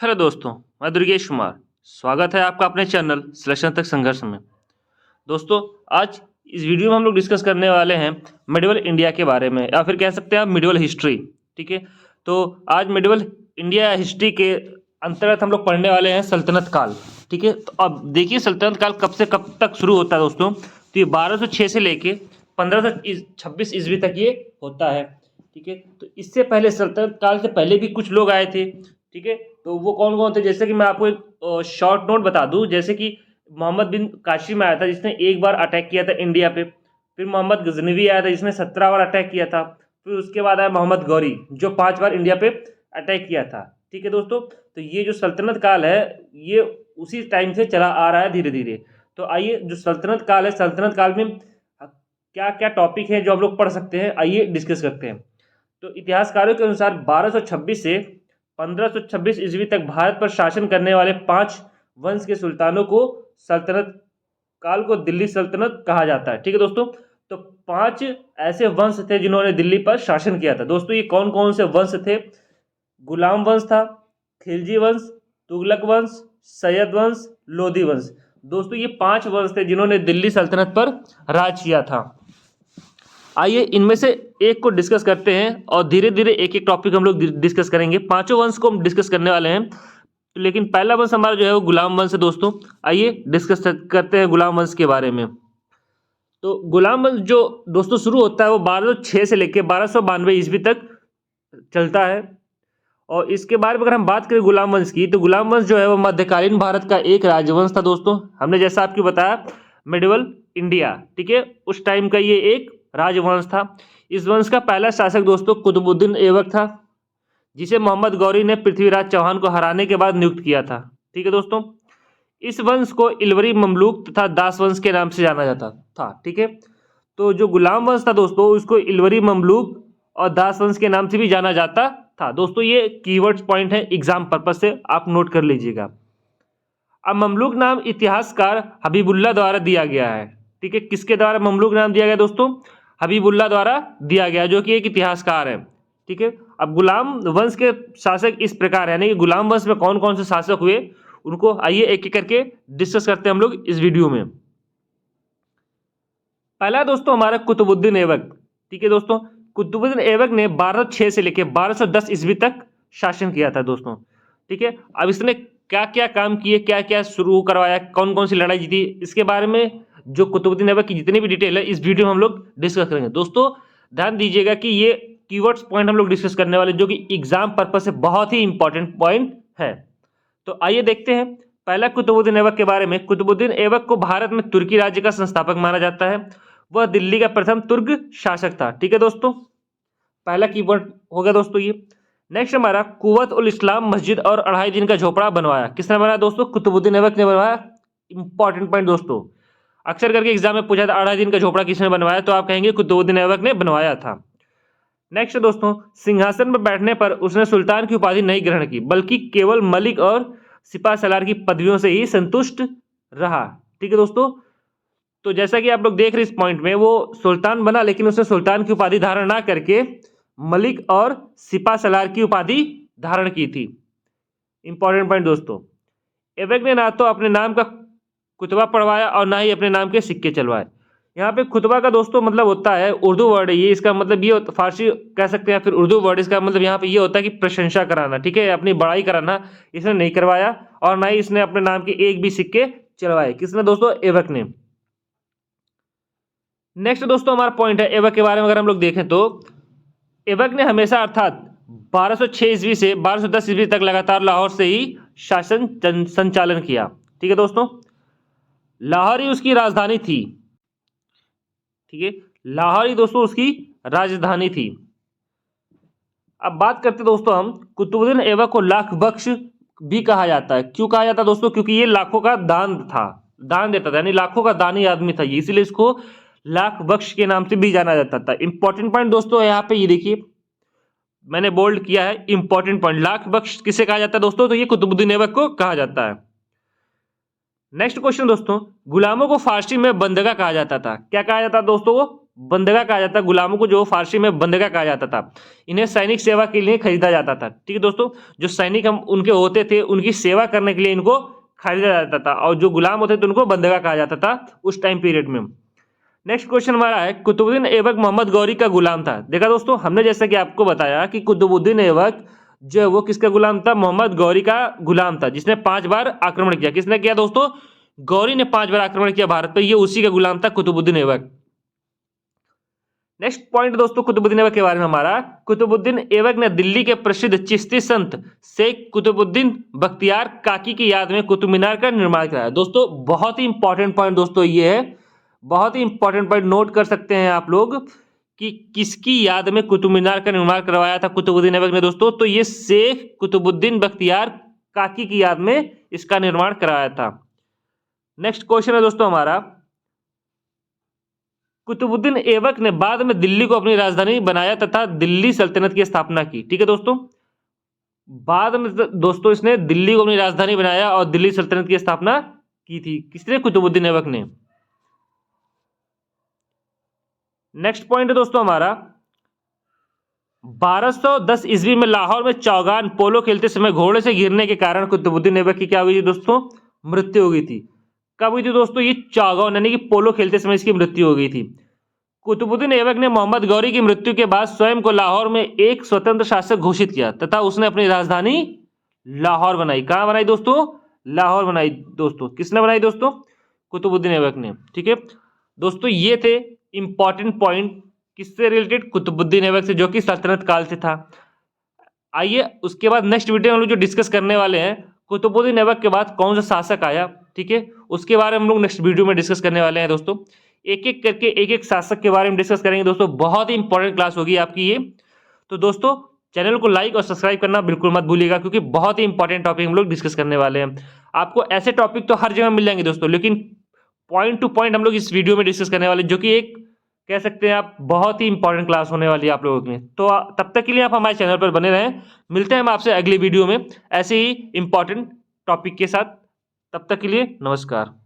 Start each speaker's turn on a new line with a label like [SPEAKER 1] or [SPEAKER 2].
[SPEAKER 1] Hello दोस्तों, मैं दुर्गेश कुमार। स्वागत है आपका अपने चैनल सिलेक्शन तक संघर्ष में। दोस्तों, आज इस वीडियो में हम लोग डिस्कस करने वाले हैं मिडिवल इंडिया के बारे में, या फिर कह सकते हैं आप मिडिवल हिस्ट्री। ठीक है, तो आज मिडिवल इंडिया हिस्ट्री के अंतर्गत हम लोग पढ़ने वाले हैं सल्तनत काल। ठीक है, तो अब देखिए सल्तनत काल कब से कब तक शुरू होता है दोस्तों। तो ये 1206 से लेके 1526 ईस्वी तक ये होता है। ठीक है, तो इससे पहले सल्तनत काल से पहले भी कुछ लोग आए थे। ठीक है, तो वो कौन कौन थे, जैसे कि मैं आपको एक शॉर्ट नोट बता दूं। जैसे कि मोहम्मद बिन काशिम आया था जिसने एक बार अटैक किया था इंडिया पे। फिर मोहम्मद गजनवी आया था जिसने 17 बार अटैक किया था। फिर उसके बाद आया मोहम्मद गौरी जो 5 बार इंडिया पे अटैक किया था। ठीक है दोस्तों, तो ये जो सल्तनत काल है ये उसी टाइम से चला आ रहा है धीरे धीरे। तो आइए, जो सल्तनत काल है, सल्तनत काल में क्या क्या टॉपिक है जो हम लोग पढ़ सकते हैं, आइए डिस्कस करते हैं। तो इतिहासकारों के अनुसार 1226 से 1526 ईस्वी तक भारत पर शासन करने वाले 5 वंश के सुल्तानों को सल्तनत काल को दिल्ली सल्तनत कहा जाता है। ठीक है दोस्तों, तो 5 ऐसे वंश थे जिन्होंने दिल्ली पर शासन किया था। दोस्तों, ये कौन कौन से वंश थे? गुलाम वंश था, खिलजी वंश, तुगलक वंश, सैयद वंश, लोधी वंश। दोस्तों, ये 5 वंश थे जिन्होंने दिल्ली सल्तनत पर राज किया था। आइए इनमें से एक को डिस्कस करते हैं और धीरे धीरे एक एक टॉपिक हम लोग डिस्कस करेंगे। पांचों वंश को हम डिस्कस करने वाले हैं, लेकिन पहला वंश हमारा जो है वो गुलाम वंश है दोस्तों। आइए डिस्कस करते हैं गुलाम वंश के बारे में। तो गुलाम वंश जो दोस्तों शुरू होता है वो 1206 से लेकर 1292 ईस्वी तक चलता है। और इसके बारे में अगर हम बात करें गुलाम वंश की, तो गुलाम वंश जो है वो मध्यकालीन भारत का एक राजवंश था दोस्तों। हमने जैसा आपको बताया मिडिवल इंडिया, ठीक है, उस टाइम का ये एक राजवंश था। इस वंश का पहला शासक दोस्तों कुतुबुद्दीन ऐबक था, जिसे मोहम्मद गौरी ने पृथ्वीराज चौहान को हराने के बाद नियुक्त किया था। ठीक है दोस्तों, इस वंश को इलवरी ममलूक तथा दास वंश के नाम से जाना जाता था। ठीक है, तो जो गुलाम वंश था दोस्तों उसको इलवरी ममलूक और दास वंश के नाम से भी जाना जाता था। दोस्तों, ये कीवर्ड्स पॉइंट है, एग्जाम पर्पज से आप नोट कर लीजिएगा। अब ममलूक नाम इतिहासकार हबीबुल्लाह द्वारा दिया गया है। ठीक है, किसके द्वारा ममलूक नाम दिया गया दोस्तों? हबीबुल्लाह द्वारा दिया गया, जो कि एक इतिहासकार है। ठीक है, अब गुलाम वंश के शासक इस प्रकार है, यानी कि गुलाम वंश में कौन कौन से शासक हुए उनको आइए एक एक करके डिस्कस करते हैं हम लोग इस वीडियो में। पहला दोस्तों हमारा कुतुबुद्दीन ऐबक। ठीक है दोस्तों, कुतुबुद्दीन ऐबक ने 1206 से लेकर 1210 ईस्वी तक शासन किया था दोस्तों। ठीक है, अब इसने क्या क्या काम किए, क्या क्या शुरू करवाया, कौन कौन सी लड़ाई जीती, इसके बारे में जो कुतुबुद्दीन ऐबक की जितनी भी डिटेल है इस वीडियो में हम लोग डिस्कस करेंगे। दोस्तों, ध्यान दीजिएगा कि ये कीवर्ड्स पॉइंट हम लोग डिस्कस करने वाले जो कि एग्जाम पर्पज से बहुत ही इंपॉर्टेंट पॉइंट है। तो आइए देखते हैं पहला कुतुबुद्दीन ऐबक के बारे में। कुतुबुद्दीन ऐबक को भारत में तुर्की राज्य का संस्थापक माना जाता है। वह दिल्ली का प्रथम तुर्क शासक था। ठीक है दोस्तों, पहला कीवर्ड हो गया दोस्तों ये। नेक्स्ट हमारा कुवत उल इस्लाम मस्जिद और 2.5 दिन का झोपड़ा बनवाया। किसने बनाया दोस्तों? कुतुबुद्दीन ऐबक ने बनवाया। इंपॉर्टेंट पॉइंट दोस्तों, अक्सर करके एग्जाम में पूछा था 2.5 दिन का झोपड़ा किसने बनवाया, तो आप कहेंगे कुतुबुद्दीन ऐबक ने बनवाया था। नेक्स्ट दोस्तों, सिंहासन पर बैठने पर उसने सुल्तान की उपाधि नहीं ग्रहण की, बल्कि केवल मलिक और सिपा सलार की पदवियों से ही संतुष्ट रहा। ठीक है दोस्तों, तो जैसा कि आप लोग देख रहे इस पॉइंट में, वो सुल्तान बना लेकिन उसने सुल्तान की उपाधि धारण ना करके मलिक और सिपा सलार की उपाधि धारण की थी। इंपॉर्टेंट पॉइंट दोस्तों, ऐबक ने ना तो अपने नाम का कुतबा पढ़वाया और ना ही अपने नाम के सिक्के चलवाए। यहाँ पे खुतबा का दोस्तों मतलब होता है, उर्दू वर्ड है ये, इसका मतलब ये फारसी कह सकते हैं फिर उर्दू वर्ड, इसका मतलब यहाँ पे ये होता है कि प्रशंसा कराना। ठीक है, अपनी बड़ाई कराना, इसने नहीं करवाया और ना ही इसने अपने नाम के एक भी सिक्के चलवाए। किसने दोस्तों? ऐबक ने। नेक्स्ट दोस्तों हमारा पॉइंट है ऐबक के बारे में। अगर हम लोग देखें तो ऐबक ने हमेशा अर्थात 1206 ईस्वी से 1210 ईस्वी तक लगातार लाहौर से ही शासन संचालन किया। ठीक है दोस्तों, लाहौर ही उसकी राजधानी थी। ठीक है, लाहौर ही दोस्तों उसकी राजधानी थी। अब बात करते दोस्तों हम कुतुबुद्दीन ऐबक को लाख बख्श भी कहा जाता है। क्यों कहा जाता है दोस्तों? क्योंकि ये लाखों का दान था, दान देता था, यानी लाखों का दानी आदमी था ये, इसीलिए इसको लाख बख्श के नाम से भी जाना जाता था। इंपॉर्टेंट पॉइंट दोस्तों यहाँ पे ये देखिए, मैंने बोल्ड किया है इंपॉर्टेंट पॉइंट। लाख बख्श किसे कहा जाता है दोस्तों? तो ये कुतुबुद्दीन ऐबक को कहा जाता है। नेक्स्ट क्वेश्चन दोस्तों, गुलामों को फारसी में बंदगा कहा जाता था। क्या कहा जाता था दोस्तों? वो बंदगा कहा जाता, गुलामों को जो फारसी में बंदगा कहा जाता था। इन्हें सैनिक सेवा के लिए खरीदा जाता था। ठीक है दोस्तों, जो सैनिक हम उनके होते थे उनकी सेवा करने के लिए इनको खरीदा जाता था, और जो गुलाम होते थे उनको बंदगा कहा जाता था उस टाइम पीरियड में। नेक्स्ट क्वेश्चन हमारा है, कुतुबुद्दीन ऐबक मोहम्मद गौरी का गुलाम था। देखा दोस्तों, हमने जैसा कि आपको बताया कि कुतुबुद्दीन ऐबक जो वो किसका गुलाम था, मोहम्मद गौरी का गुलाम था, जिसने 5 बार आक्रमण किया। किसने किया दोस्तों, गौरी ने 5 बार आक्रमण किया भारत पर, ये उसी का गुलाम था कुतुबुद्दीन ऐबक। नेक्स्ट पॉइंट दोस्तों कुतुबुद्दीन ऐबक के बारे में हमारा, कुतुबुद्दीन ऐबक ने दिल्ली के प्रसिद्ध चिश्ती संत शेख कुतुबुद्दीन बख्तियार काकी की याद में कुतुब मीनार का निर्माण कराया। दोस्तों बहुत ही इंपॉर्टेंट पॉइंट दोस्तों ये है, बहुत ही इंपॉर्टेंट पॉइंट नोट कर सकते हैं आप लोग कि किसकी याद में कुतुब मीनार का निर्माण करवाया था कुतुबुद्दीन ऐबक ने दोस्तों, तो ये शेख कुतुबुद्दीन बख्तियार काकी की याद में इसका निर्माण कराया था। नेक्स्ट क्वेश्चन है दोस्तों हमारा, कुतुबुद्दीन ऐबक ने बाद में दिल्ली को अपनी राजधानी बनाया तथा दिल्ली सल्तनत की स्थापना की। ठीक है दोस्तों, बाद में दोस्तों इसने दिल्ली को अपनी राजधानी बनाया और दिल्ली सल्तनत की स्थापना की थी। किसने, कुतुबुद्दीन ऐबक ने। नेक्स्ट पॉइंट है दोस्तों हमारा, 1210 ईस्वी में लाहौर में चौगान पोलो खेलते समय घोड़े से गिरने के कारण कुतुबुद्दीन ऐबक की क्या हुई थी दोस्तों, मृत्यु हो गई थी। कब हुई थी दोस्तों, ये चौगान यानी कि पोलो खेलते समय इसकी मृत्यु हो गई थी। कुतुबुद्दीन ऐबक ने मोहम्मद गौरी की मृत्यु के बाद स्वयं को लाहौर में एक स्वतंत्र शासक घोषित किया तथा उसने अपनी राजधानी लाहौर बनाई। कहां बनाई दोस्तों, लाहौर बनाई दोस्तों। किसने बनाई दोस्तों, कुतुबुद्दीन ऐबक ने। ठीक है दोस्तों, ये थे इंपॉर्टेंट पॉइंट किससे रिलेटेड, कुतुबुद्दीन ऐबक से, जो कि सल्तनत काल से था। आइए उसके बाद नेक्स्ट वीडियो में हम लोग जो डिस्कस करने वाले हैं, कुतुबुद्दीन ऐबक के बाद कौन सा शासक आया, ठीक है, उसके बारे में हम लोग नेक्स्ट वीडियो में डिस्कस करने वाले हैं दोस्तों। एक एक करके एक एक शासक के बारे में डिस्कस करेंगे दोस्तों, बहुत ही इंपॉर्टेंट क्लास होगी आपकी ये। तो दोस्तों चैनल को लाइक और सब्सक्राइब करना बिल्कुल मत भूलिएगा, क्योंकि बहुत ही इंपॉर्टेंट टॉपिक हम लोग डिस्कस करने वाले हैं। आपको ऐसे टॉपिक तो हर जगह मिल जाएंगे दोस्तों, लेकिन पॉइंट टू पॉइंट हम लोग इस वीडियो में डिस्कस करने वाले, जो कि एक कह सकते हैं आप बहुत ही इंपॉर्टेंट क्लास होने वाली है आप लोगों के लिए। तो तब तक के लिए आप हमारे चैनल पर बने रहें। मिलते हैं हम आपसे अगली वीडियो में ऐसे ही इंपॉर्टेंट टॉपिक के साथ। तब तक के लिए नमस्कार।